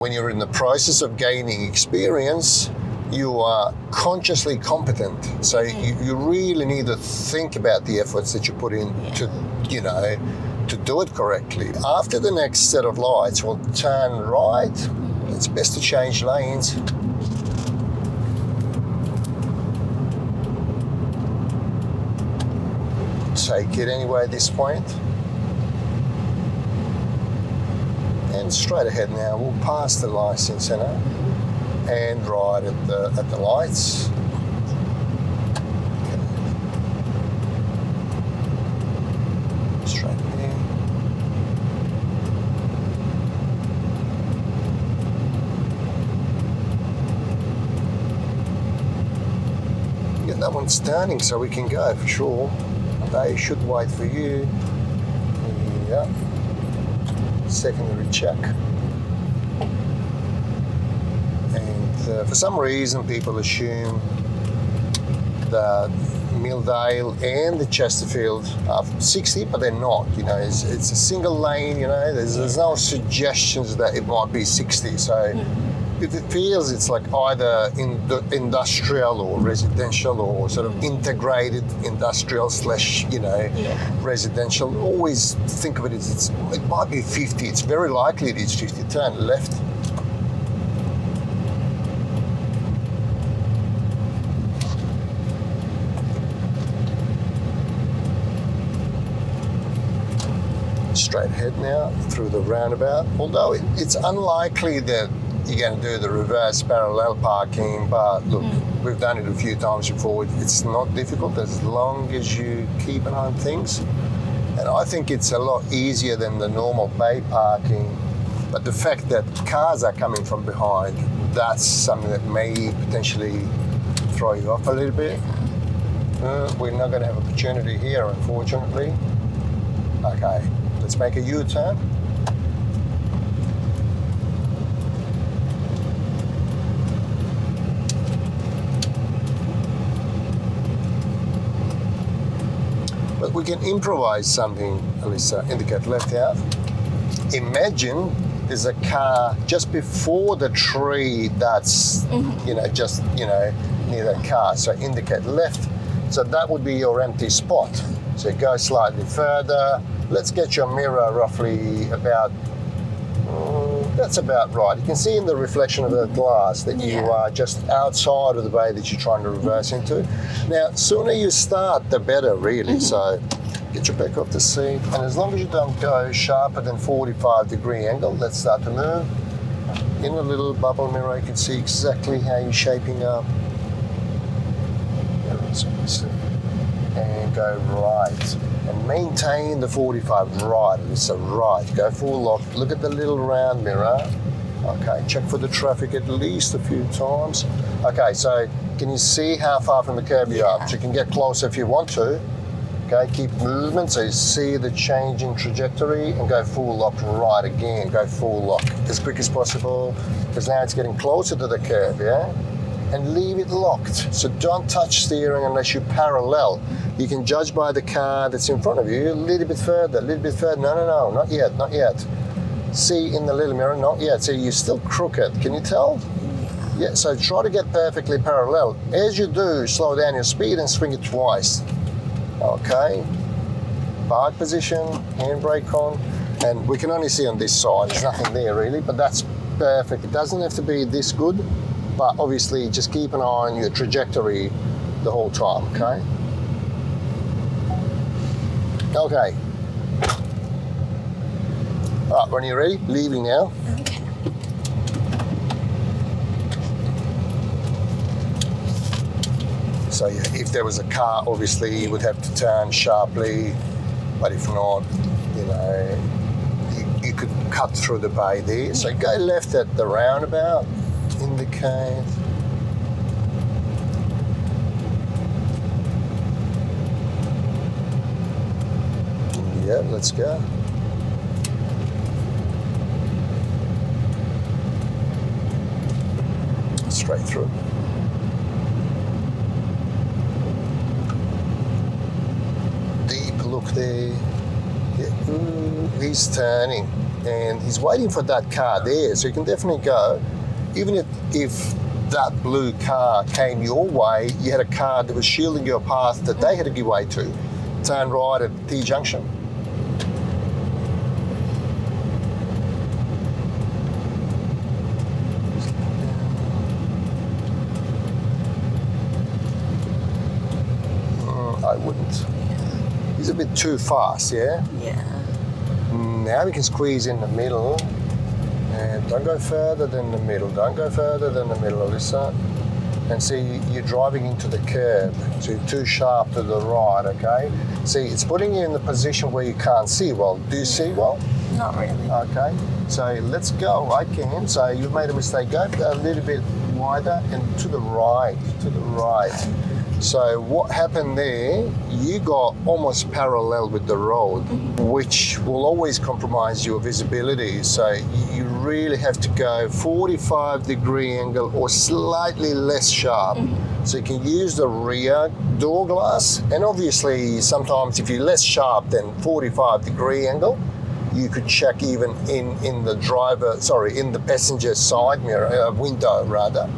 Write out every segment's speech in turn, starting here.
When you're in the process of gaining experience, you are consciously competent. So you really need to think about the efforts that you put in to do it correctly. After the next set of lights, we'll turn right. It's best to change lanes. Take it anyway at this point. And straight ahead now, we'll pass the licensing centre and right at the lights. Okay. Straight there. Yeah, that one's turning, so we can go for sure. They should wait for you. Yeah. Secondary check. And for some reason, people assume that Milldale and the Chesterfield are 60, but they're not. It's a single lane. There's no suggestions that it might be 60. So if it feels it's like either industrial or residential or sort of integrated industrial / residential, always think of it as it might be 50. It's very likely it is 50. Turn left. Straight ahead now through the roundabout. Although it's unlikely that you're going to do the reverse parallel parking, but look, we've done it a few times before. It's not difficult as long as you keep an eye on things. And I think it's a lot easier than the normal bay parking. But the fact that cars are coming from behind, that's something that may potentially throw you off a little bit. We're not going to have opportunity here, unfortunately. Okay, let's make a U-turn. But we can improvise something, Alyssa. Indicate left out. Imagine there's a car just before the tree that's, just near that car. So indicate left. So that would be your empty spot. So go slightly further. Let's get your mirror roughly about, that's about right. You can see in the reflection of the glass that you are just outside of the bay that you're trying to reverse into. Now, sooner you start, the better, really. So get your back off the seat. And as long as you don't go sharper than 45-degree angle, let's start to move. In a little bubble mirror, you can see exactly how you're shaping up. And go right. And maintain the 45 right. So right, go full lock. Look at the little round mirror. Okay, check for the traffic at least a few times. Okay, so can you see how far from the curb you are? So you can get closer if you want to. Okay, keep movement so you see the change in trajectory and go full lock right again. Go full lock as quick as possible because now it's getting closer to the curb, yeah? And leave it locked. So don't touch steering unless you parallel. You can judge by the car that's in front of you a little bit further, No, not yet. See in the little mirror, not yet. So you're still crooked. Can you tell? Yeah, so try to get perfectly parallel. As you do, slow down your speed and swing it twice. Okay. Park position, handbrake on. And we can only see on this side. There's nothing there really, but that's perfect. It doesn't have to be this good. But obviously, just keep an eye on your trajectory the whole time, okay? Okay. All right, when you're ready, leaving now. Okay. So yeah, if there was a car, obviously you would have to turn sharply, but if not, you could cut through the bay there. So go left at the roundabout. Indicate. Yeah, let's go. Straight through. Deep look there. Yeah. He's turning. and he's waiting for that car there, so you can definitely go. Even if that blue car came your way, you had a car that was shielding your path that they had to give way to. Turn right at T-junction. I wouldn't. He's a bit too fast, yeah? Yeah. Now we can squeeze in the middle. And don't go further than the middle. Don't go further than the middle, Alyssa. And see, you're driving into the curb. So you're too sharp to the right, okay? See, it's putting you in the position where you can't see well. Do you see well? Not really. Okay. So let's go again. So you've made a mistake. Go a little bit wider and to the right, to the right. So what happened there, you got almost parallel with the road, which will always compromise your visibility. So you really have to go 45-degree angle or slightly less sharp. So you can use the rear door glass, and obviously sometimes if you're less sharp than 45-degree angle, you could check even in the passenger side mirror, window rather.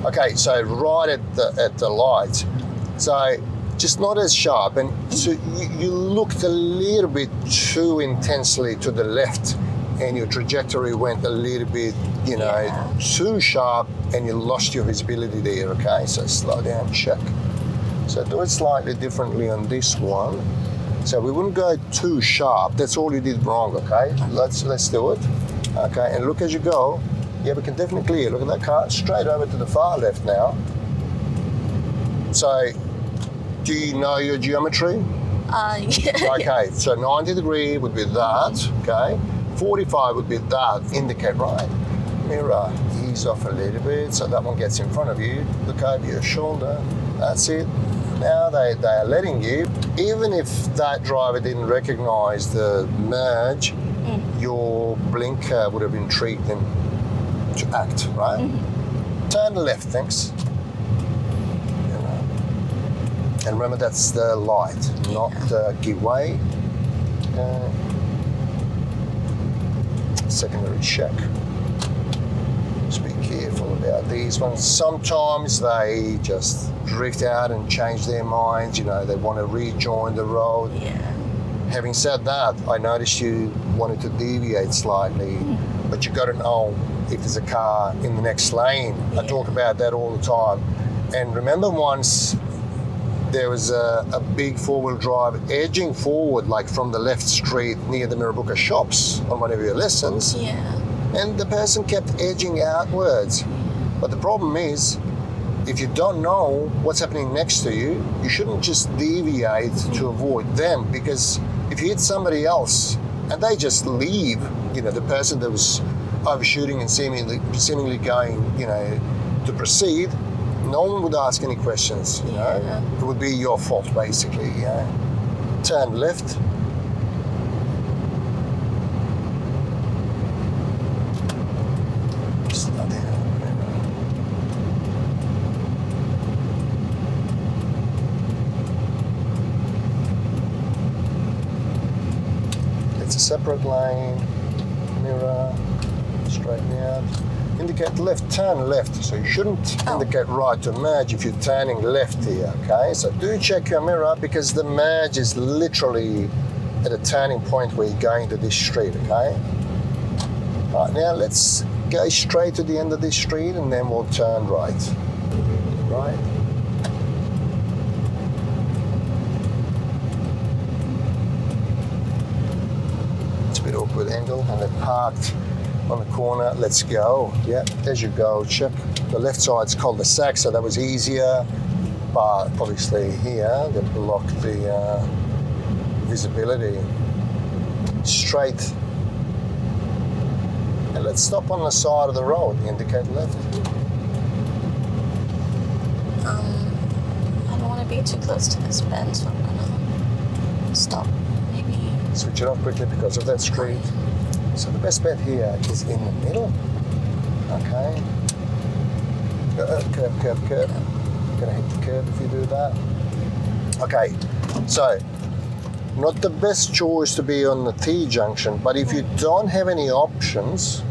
Okay, so right at the light. So just not as sharp, and so you looked a little bit too intensely to the left, and your trajectory went a little bit, too sharp, and you lost your visibility there, okay? So slow down, check. So do it slightly differently on this one. So we wouldn't go too sharp. That's all you did wrong, okay? Let's do it. Okay, and look as you go. Yeah, we can definitely clear. Look at that car. Straight over to the far left now. So, do you know your geometry? Yeah. Okay, so 90-degree would be that, okay? 45 would be that. Indicate right. Mirror, ease off a little bit so that one gets in front of you. Look over your shoulder. That's it. Now they are letting you, even if that driver didn't recognise the merge, your blinker would have intrigued them to act, right? Turn left, thanks. And remember, that's the light, not give way. Secondary check. Just be careful about these ones. Sometimes they just drift out and change their minds. They want to rejoin the road. Yeah. Having said that, I noticed you wanted to deviate slightly, but you got to know if there's a car in the next lane. I talk about that all the time. And remember once there was a big four-wheel drive edging forward, like from the left street near the Mirabooka shops on one of your lessons. Yeah. And the person kept edging outwards. But the problem is, if you don't know what's happening next to you, you shouldn't just deviate to avoid them, because if you hit somebody else and they just leave, the person that was overshooting and seemingly going, to proceed, no one would ask any questions, It would be your fault, basically, Turn left. Slow down. It's a separate lane. Mirror. Straighten out. Indicate left, turn left. So you shouldn't indicate right to merge if you're turning left here, okay? So do check your mirror, because the merge is literally at a turning point where you're going to this street, okay? All right, now let's go straight to the end of this street and then we'll turn right. Right. It's a bit awkward angle, and they're parked on the corner. Let's go. Yeah, as you go, check. The left side's cul-de-sac, so that was easier. But obviously here, they block the visibility. Straight. And let's stop on the side of the road. Indicate left. I don't want to be too close to this bend, so I'm gonna stop. Maybe. Switch it off quickly because of that street. So the best bet here is in the middle. Okay. Curb. Gonna hit the curb if you do that. Okay, so not the best choice to be on the T-junction, but if you don't have any options,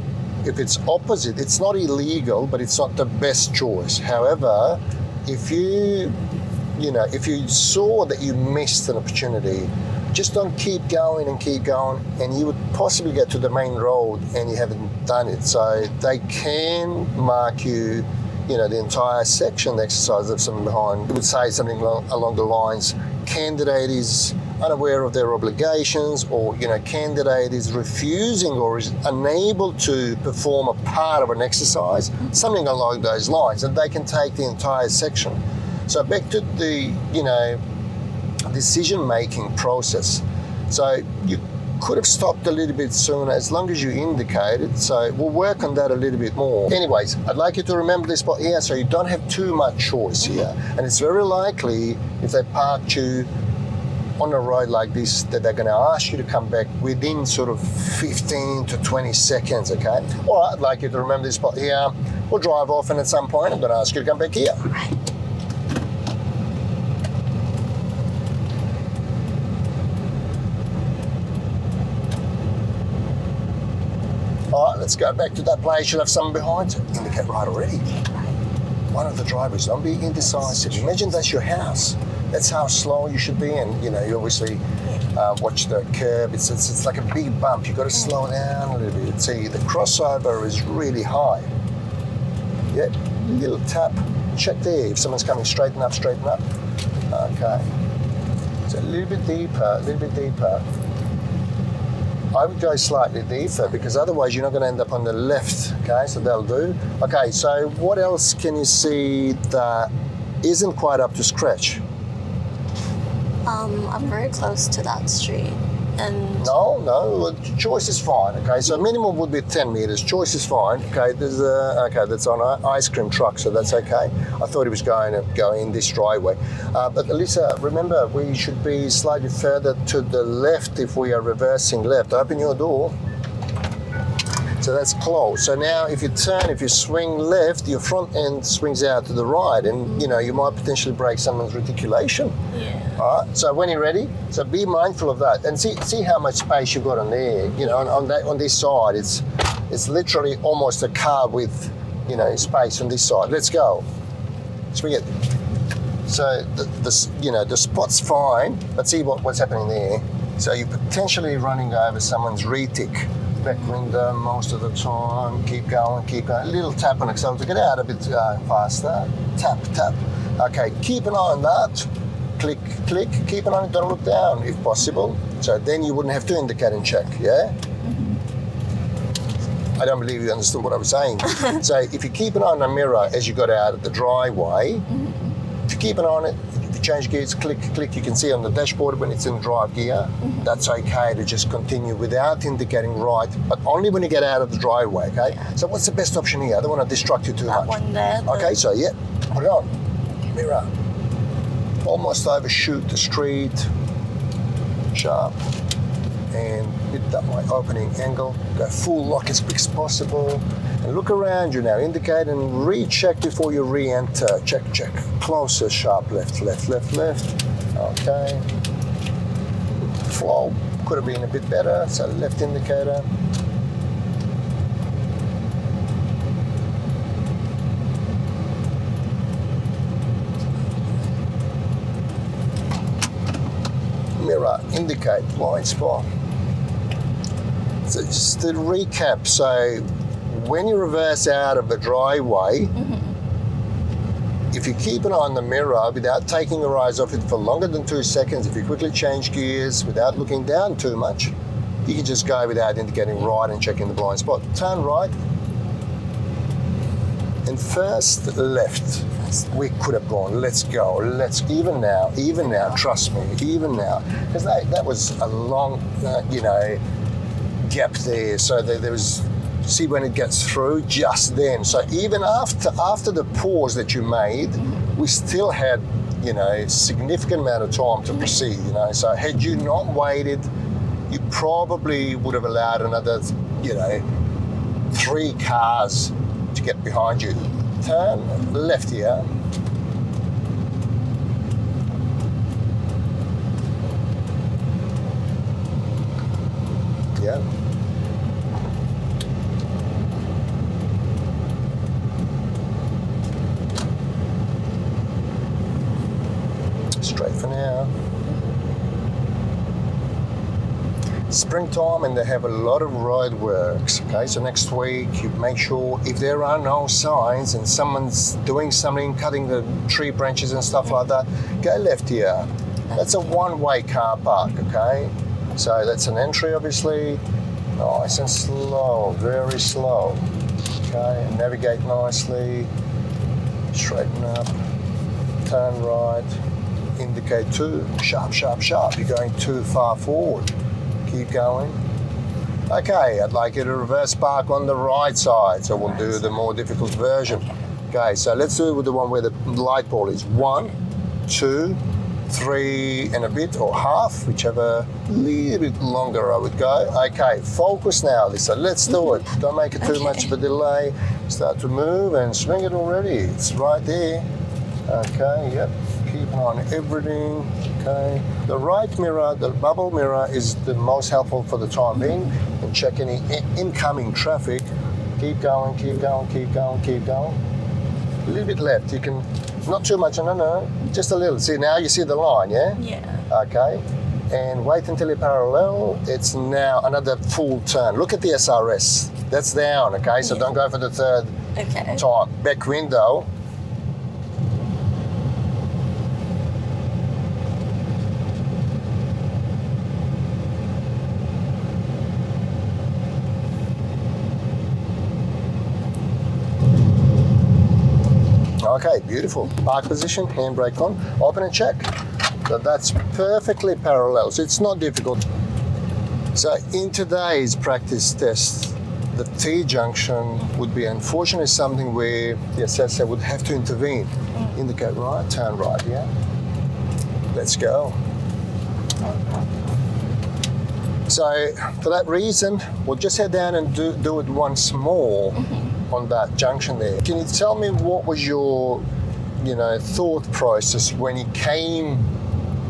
if it's opposite, it's not illegal, but it's not the best choice. However, if you saw that you missed an opportunity, just don't keep going, and you would possibly get to the main road and you haven't done it. So they can mark you, the entire section, the exercise of something behind. It would say something along the lines, candidate is unaware of their obligations, or candidate is refusing or is unable to perform a part of an exercise, something along those lines, and they can take the entire section. So back to the decision-making process. So you could have stopped a little bit sooner as long as you indicated. So we'll work on that a little bit more. Anyways, I'd like you to remember this spot here so you don't have too much choice here. And it's very likely if they parked you on a road like this that they're going to ask you to come back within sort of 15 to 20 seconds, okay? All right, I'd like you to remember this spot here. We'll drive off, and at some point I'm going to ask you to come back here. All right, let's go back to that place. You'll have someone behind you. Indicate right already. One of the drivers, don't be indecisive. Imagine that's your house. That's how slow you should be, and you obviously watch the curb. It's like a big bump. You've got to slow down a little bit. See, the crossover is really high. Yep, little tap. Check there. If someone's coming, straighten up. Okay. So a little bit deeper. I would go slightly deeper because otherwise you're not going to end up on the left. Okay, so that'll do. Okay, so what else can you see that isn't quite up to scratch? I'm very close to that street, and no, choice is fine. Okay, so minimum would be 10 meters. Choice is fine. Okay, that's on an ice cream truck, so that's okay. I thought he was going to go in this driveway, but Alyssa, remember we should be slightly further to the left if we are reversing left. Open your door. So that's closed. So now if you swing left, your front end swings out to the right, and you might potentially break someone's reticulation. Yeah. All right. So when you're ready, so be mindful of that, and see how much space you've got on there. On this side, it's literally almost a car with space on this side. Let's go. Swing it. So the spot's fine, but see what's happening there. So you're potentially running over someone's retic. Back window most of the time. Keep going. A little tap on the accelerator. Get out a bit faster. Tap. Okay, keep an eye on that. Click. Keep an eye on it. Don't look down if possible. So then you wouldn't have to indicate and check, yeah? I don't believe you understood what I was saying. So if you keep an eye on the mirror as you got out of the driveway, if you keep an eye on it, if you change gears, click, you can see on the dashboard when it's in drive gear, that's okay to just continue without indicating right, but only when you get out of the driveway, okay? So what's the best option here? I don't want to distract you too much. That one there. Okay, so yeah, put it on. Mirror. Almost overshoot the street. Sharp. And with that my opening angle, go full lock as quick as possible. And look around you now, indicate and recheck before you re-enter. Check. Closer, sharp, left. Okay. Flow could have been a bit better, so left indicator. Mirror, indicate, blind spot. So just to recap, so when you reverse out of the driveway, if you keep an eye on the mirror without taking your eyes off it for longer than 2 seconds, if you quickly change gears without looking down too much, you can just go without indicating right and checking the blind spot. Turn right and first left. We could have gone, let's go, even now, trust me, even now. Because that was a long, gap there, so there was, see when it gets through, just then. So even after the pause that you made, we still had, significant amount of time to proceed, So had you not waited, you probably would have allowed another, 3 cars to get behind you. Turn left here. yeah. Straight for now. Springtime and they have a lot of roadworks, okay? So next week you make sure if there are no signs and someone's doing something, cutting the tree branches and stuff like that, go left here. That's a one-way car park, okay? So that's an entry obviously. Nice and slow, very slow. Okay, navigate nicely, straighten up, turn right, indicate two, sharp, sharp, sharp. You're going too far forward. Keep going. Okay, I'd like you to reverse park on the right side, so we'll do the more difficult version. Okay, so let's do it with the one where the light pole is. 1, 2, 3 and a bit, or half, whichever, little bit longer I would go. Okay, focus now, Lisa. Let's do it. Don't make it too much of a delay. Start to move and swing it already. It's right there. Okay, yep. Keep on everything. Okay. The right mirror, the bubble mirror, is the most helpful for the time being. And check any incoming traffic. Keep going, keep going, keep going, keep going. A little bit left. You can, not too much, no, just a little. See, now you see the line, yeah? Yeah. Okay. And wait until you're parallel. It's now another full turn. Look at the SRS. That's down, okay? So don't go for the third time. Back window. Okay, beautiful. Park position, handbrake on, open and check. So that's perfectly parallel, so it's not difficult. So in today's practice test, the T-junction would be unfortunately something where the assessor would have to intervene. Indicate right, turn right, yeah? Let's go. So for that reason, we'll just head down and do it once more. On that junction there. Can you tell me what was your, thought process when you came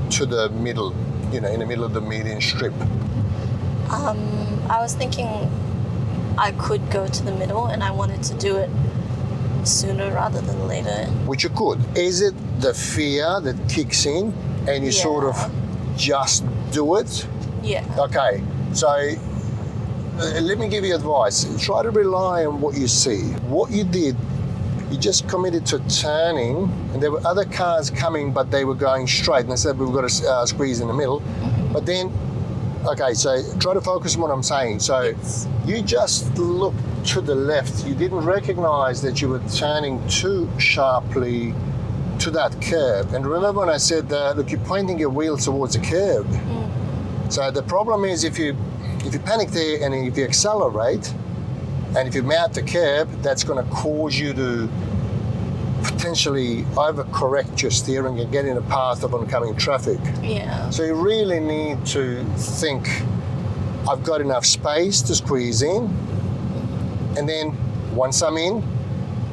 to the middle, in the middle of the median strip? I was thinking I could go to the middle and I wanted to do it sooner rather than later. Which you could. Is it the fear that kicks in and you sort of just do it? Yeah. Okay, so let me give you advice. Try to rely on what you see. What you did, you just committed to turning, and there were other cars coming, but they were going straight, and they said we've got to squeeze in the middle. But then, okay, so try to focus on what I'm saying. So you just looked to the left. You didn't recognize that you were turning too sharply to that curb. And remember when I said, look, you're pointing your wheel towards a curb. So the problem is if you panic there and if you accelerate and if you mount the curb, that's going to cause you to potentially overcorrect your steering and get in the path of oncoming traffic. Yeah. So you really need to think, I've got enough space to squeeze in, and then once I'm in,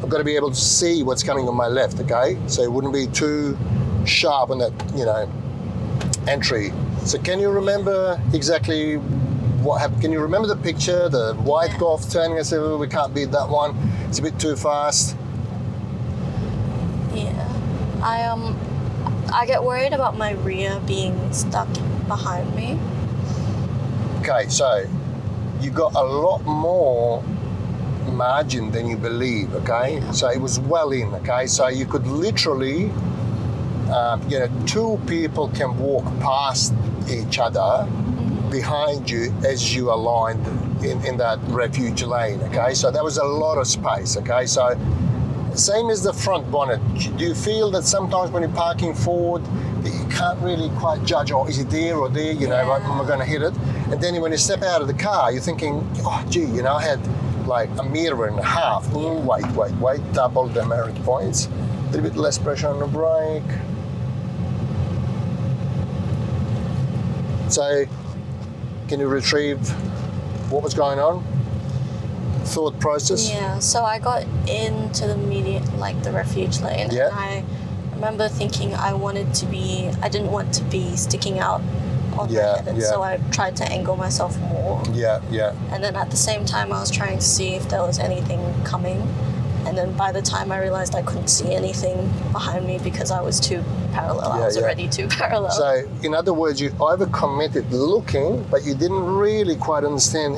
I've got to be able to see what's coming on my left, okay? So it wouldn't be too sharp on that, entry. So can you remember exactly what happened? Can you remember the picture, the white Golf turning? I said, oh, we can't beat that one. It's a bit too fast. Yeah. I get worried about my rear being stuck behind me. Okay, so you got a lot more margin than you believe, okay? So it was well in, okay? So you could literally, two people can walk past each other behind you as you aligned in that refuge lane, okay? So there was a lot of space, okay? So same as the front bonnet. Do you feel that sometimes when you're parking forward, that you can't really quite judge, oh, is it there or there, like, am I going to hit it? And then when you step out of the car, you're thinking, oh, gee, I had like a metre and a half. Ooh, wait, double demerit points. A little bit less pressure on the brake. So, can you retrieve what was going on? Thought process? Yeah, so I got into the median, like the refuge lane, and I remember thinking I didn't want to be sticking out on Yeah, my head. And yeah. so I tried to angle myself more. Yeah, yeah. And then at the same time, I was trying to see if there was anything coming. And then by the time I realized I couldn't see anything behind me because I was too parallel. I Yeah, was yeah. already too parallel. So, in other words, you overcommitted looking, but you didn't really quite understand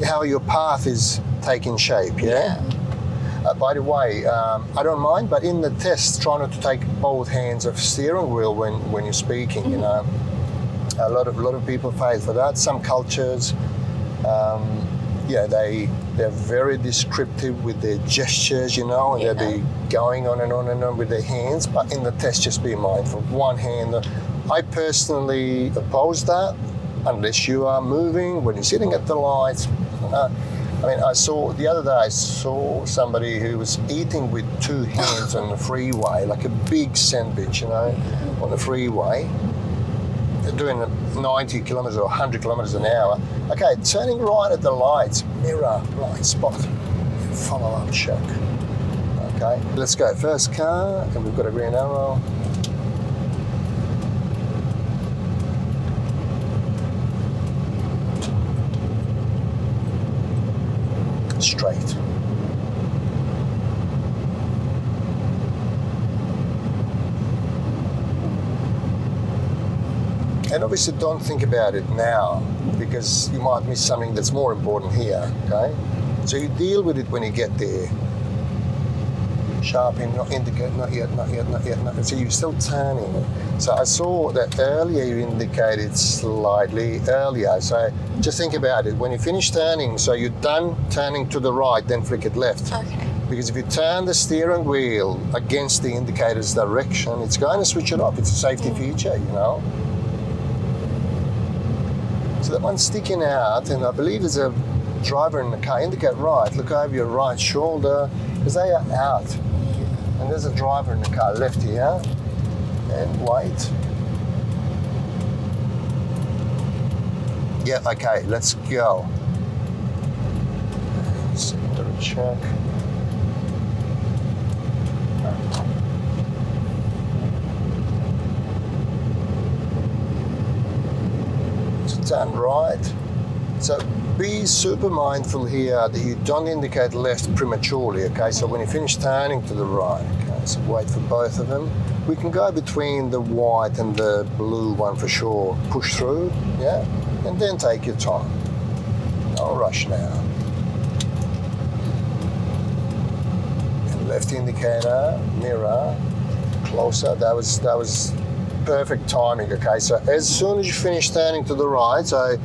how your path is taking shape, yeah? By the way, I don't mind, but in the test, try not to take both hands off steering wheel when you're speaking, you know. A lot of people fail for that. Some cultures, they're very descriptive with their gestures, you know, and they'll be going on and on and on with their hands. But in the test, just be mindful. One hand. I personally oppose that unless you are moving when you're sitting at the lights. The other day I saw somebody who was eating with two hands on the freeway, like a big sandwich, you know, on the freeway. They're doing 90 kilometres or 100 kilometres an hour. Okay, turning right at the lights, mirror, blind spot, follow up, check. Okay, let's go. First car, and we've got a green arrow. Straight. And obviously don't think about it now because you might miss something that's more important here, okay? So you deal with it when you get there. Sharp in, not indicate, not yet. So you're still turning. So I saw that earlier you indicated slightly earlier. So just think about it. When you finish turning, so you're done turning to the right, then flick it left. Okay. Because if you turn the steering wheel against the indicator's direction, it's going to switch it off. It's a safety feature, you know. So that one's sticking out, and I believe there's a driver in the car. Indicate right, look over your right shoulder, because they are out. And there's a driver in the car left here, and wait. Yeah, okay, let's go. Secondary check. Turn right. So be super mindful here that you don't indicate left prematurely, okay? So when you finish turning to the right, okay, so wait for both of them. We can go between the white and the blue one for sure. Push through, yeah? And then take your time. No rush now. And left indicator, mirror, closer. That was perfect timing, okay? So as soon as you finish turning to the right, so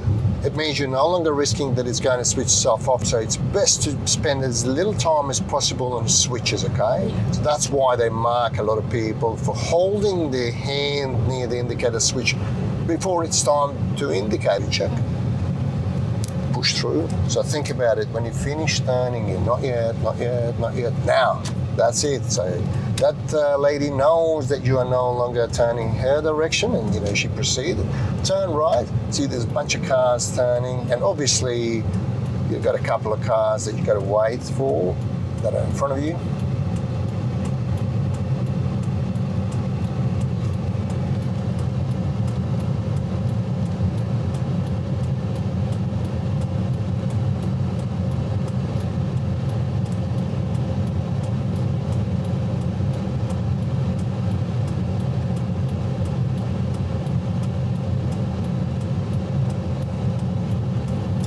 it means you're no longer risking that it's going to switch itself off. So it's best to spend as little time as possible on switches, okay? So that's why they mark a lot of people for holding their hand near the indicator switch before it's time to indicate a check. Push through. So think about it. When you finish turning, you're not yet. Now, that's it. So that lady knows that you are no longer turning her direction, and you know she proceeded. Turn right. See, there's a bunch of cars turning, and obviously you've got a couple of cars that you've got to wait for that are in front of you.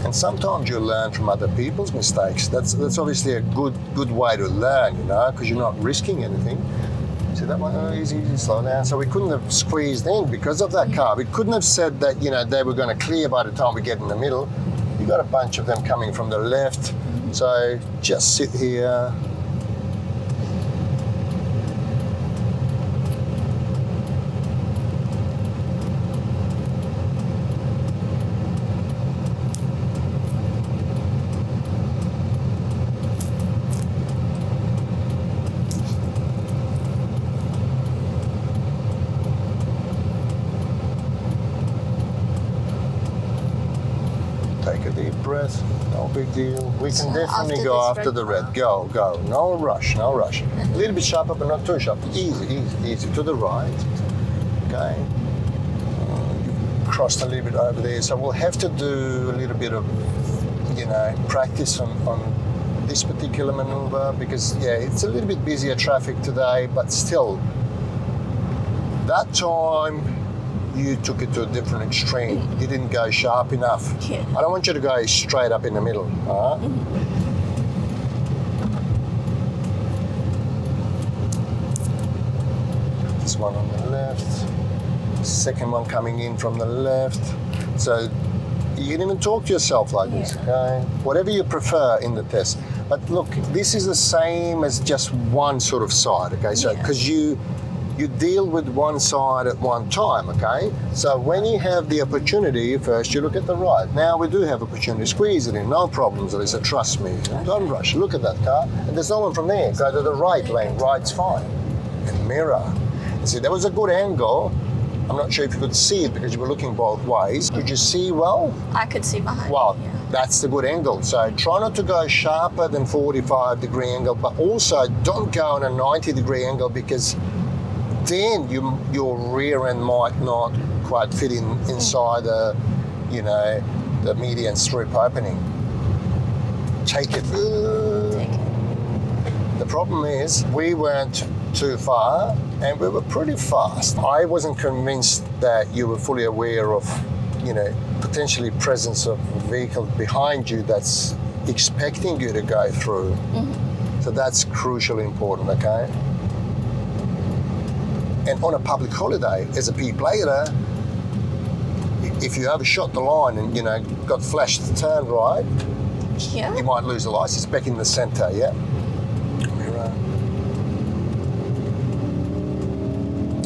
And sometimes you learn from other people's mistakes. That's obviously a good way to learn, you know, because you're not risking anything. See that one? Oh, easy, slow down. So we couldn't have squeezed in because of that car. We couldn't have said that, you know, they were going to clear by the time we get in the middle. You got a bunch of them coming from the left. So just sit here. Take a deep breath, no big deal. We can definitely go after the red. Go. No rush. A little bit sharper, but not too sharp. Easy. To the right. Okay. crossed a little bit over there. So we'll have to do a little bit of, practice on this particular manoeuvre because, it's a little bit busier traffic today, but still, that time you took it to a different extreme. You didn't go sharp enough. Yeah. I don't want you to go straight up in the middle, all right? This one on the left, second one coming in from the left. So you can even talk to yourself like this, okay? Whatever you prefer in the test. But look, this is the same as just one sort of side, okay? So because you deal with one side at one time, okay? So when you have the opportunity, first you look at the right. Now we do have opportunity, squeeze it in, no problems, Alyssa, trust me. Don't rush, look at that car, and there's no one from there. Go to the right lane, right's fine. And mirror. See, that was a good angle. I'm not sure if you could see it because you were looking both ways. Could you see well? I could see behind. Well, me, that's the good angle. So try not to go sharper than 45-degree angle, but also don't go on a 90-degree angle because then your rear end might not quite fit inside the median strip opening. Take it. Take it. The problem is we weren't too far and we were pretty fast. I wasn't convinced that you were fully aware of, potentially presence of a vehicle behind you that's expecting you to go through. So that's crucially important, okay? And on a public holiday, as a P player, if you overshot the line and, got flashed to turn right, you might lose the license back in the centre, yeah? Mirror.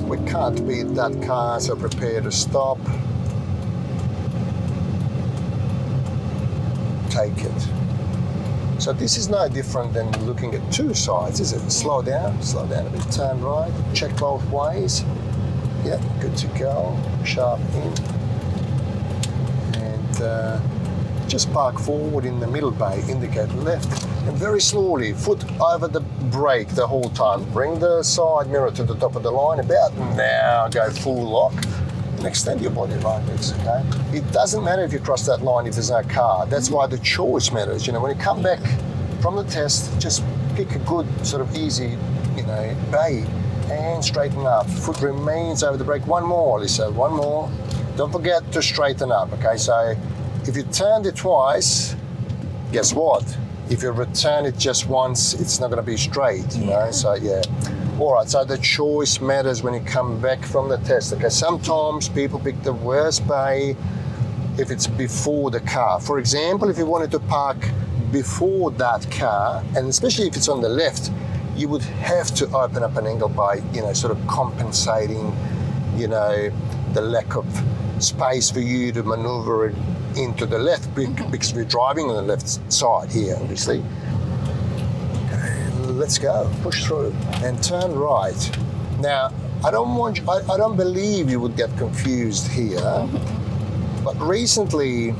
We can't beat that car, so prepare to stop. Take it. So this is no different than looking at two sides, is it? Slow down a bit, turn right, check both ways. Yeah, good to go, sharp in. And just park forward in the middle bay, indicate left, and very slowly, foot over the brake the whole time. Bring the side mirror to the top of the line, about now, go full lock. And extend your body like this, okay? It doesn't matter if you cross that line if there's no car. That's why the choice matters. When you come back from the test, just pick a good sort of easy, bay and straighten up. Foot remains over the brake. One more, Alyssa, one more. Don't forget to straighten up, okay? So if you turned it twice, guess what? If you return it just once, it's not gonna be straight, you know? So yeah. All right, so the choice matters when you come back from the test. Okay, sometimes people pick the worst bay if it's before the car. For example, if you wanted to park before that car, and especially if it's on the left, you would have to open up an angle by, sort of compensating, the lack of space for you to maneuver it into the left because we're driving on the left side here, obviously. Let's go, push through and turn right. Now, I don't believe you would get confused here, but recently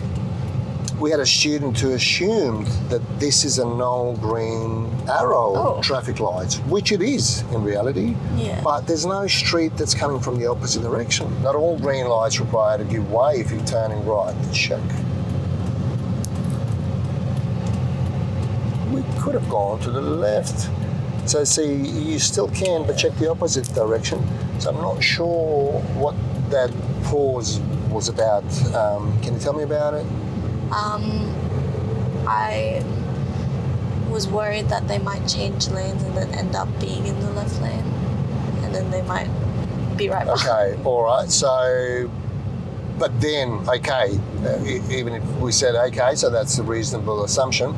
we had a student who assumed that this is a no green arrow traffic lights, which it is in reality, but there's no street that's coming from the opposite direction. Not all green lights require to give way if you're turning right. Check. We could have gone to the left. So see, you still can, but check the opposite direction. So I'm not sure what that pause was about. Can you tell me about it? I was worried that they might change lanes and then end up being in the left lane. And then they might be right behind. Okay, all right. So, but then, even if we said okay, so that's a reasonable assumption.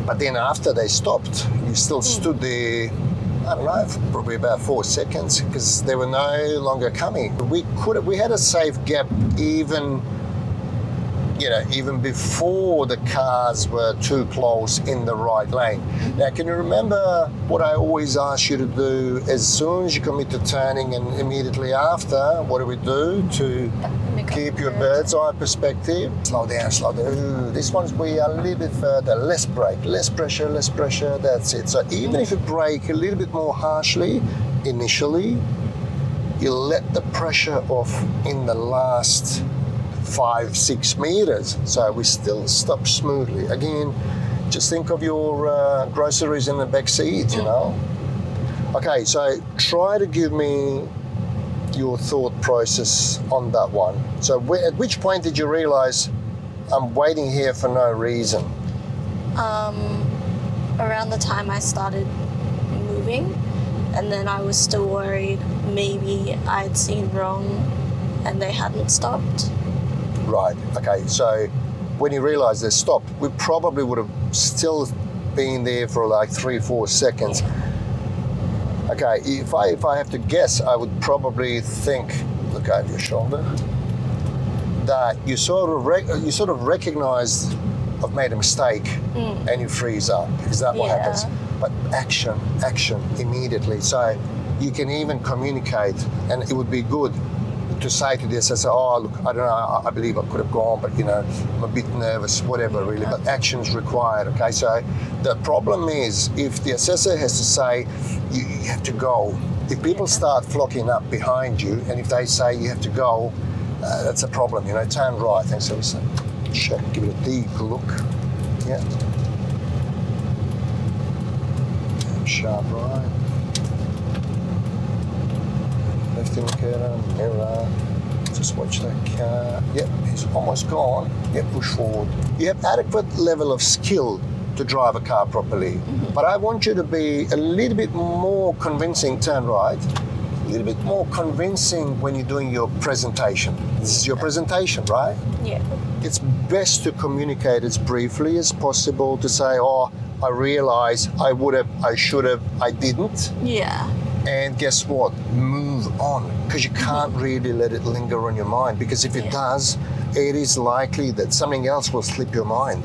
But then after they stopped, you still stood there, I don't know, for probably about 4 seconds because they were no longer coming. We had a safe gap even before the cars were too close in the right lane. Now, can you remember what I always ask you to do as soon as you commit to turning and immediately after? What do we do to keep your bird's eye perspective? Slow down, slow down. Ooh, this one's we are a little bit further, less brake, less pressure, that's it. So even if you brake a little bit more harshly initially, you let the pressure off in the last 5-6 meters, so we still stop smoothly. Again, just think of your groceries in the back seat, you know. Okay, so try to give me your thought process on that one. So at which point did you realize I'm waiting here for no reason? Around the time I started moving, and then I was still worried maybe I'd seen wrong and they hadn't stopped. Right, okay, so when you realize they stopped, we probably would have still been there for like 3-4 seconds. Okay, if I have to guess, I would probably think, look over your shoulder, that you sort of recognize I've made a mistake and you freeze up. Is that what happens? But action immediately. So you can even communicate, and it would be good to say to the assessor, oh, look, I don't know, I believe I could have gone, but, you know, I'm a bit nervous, whatever, really, but action's required, okay? So the problem is if the assessor has to say, you have to go, if people start flocking up behind you, and if they say you have to go, that's a problem, you know, turn right. Thanks, officer. Check, give it a deep look. Yeah. Sharp right. Left indicator, mirror. Just watch that car. Yep, he's almost gone. Yep, push forward. You have adequate level of skill to drive a car properly, but I want you to be a little bit more convincing, turn right, a little bit more convincing when you're doing your presentation. This is your presentation, right? Yeah. It's best to communicate as briefly as possible, to say, oh, I realize I would have, I should have, I didn't. Yeah. And guess what? Move on, because you can't really let it linger on your mind, because if it does, it is likely that something else will slip your mind.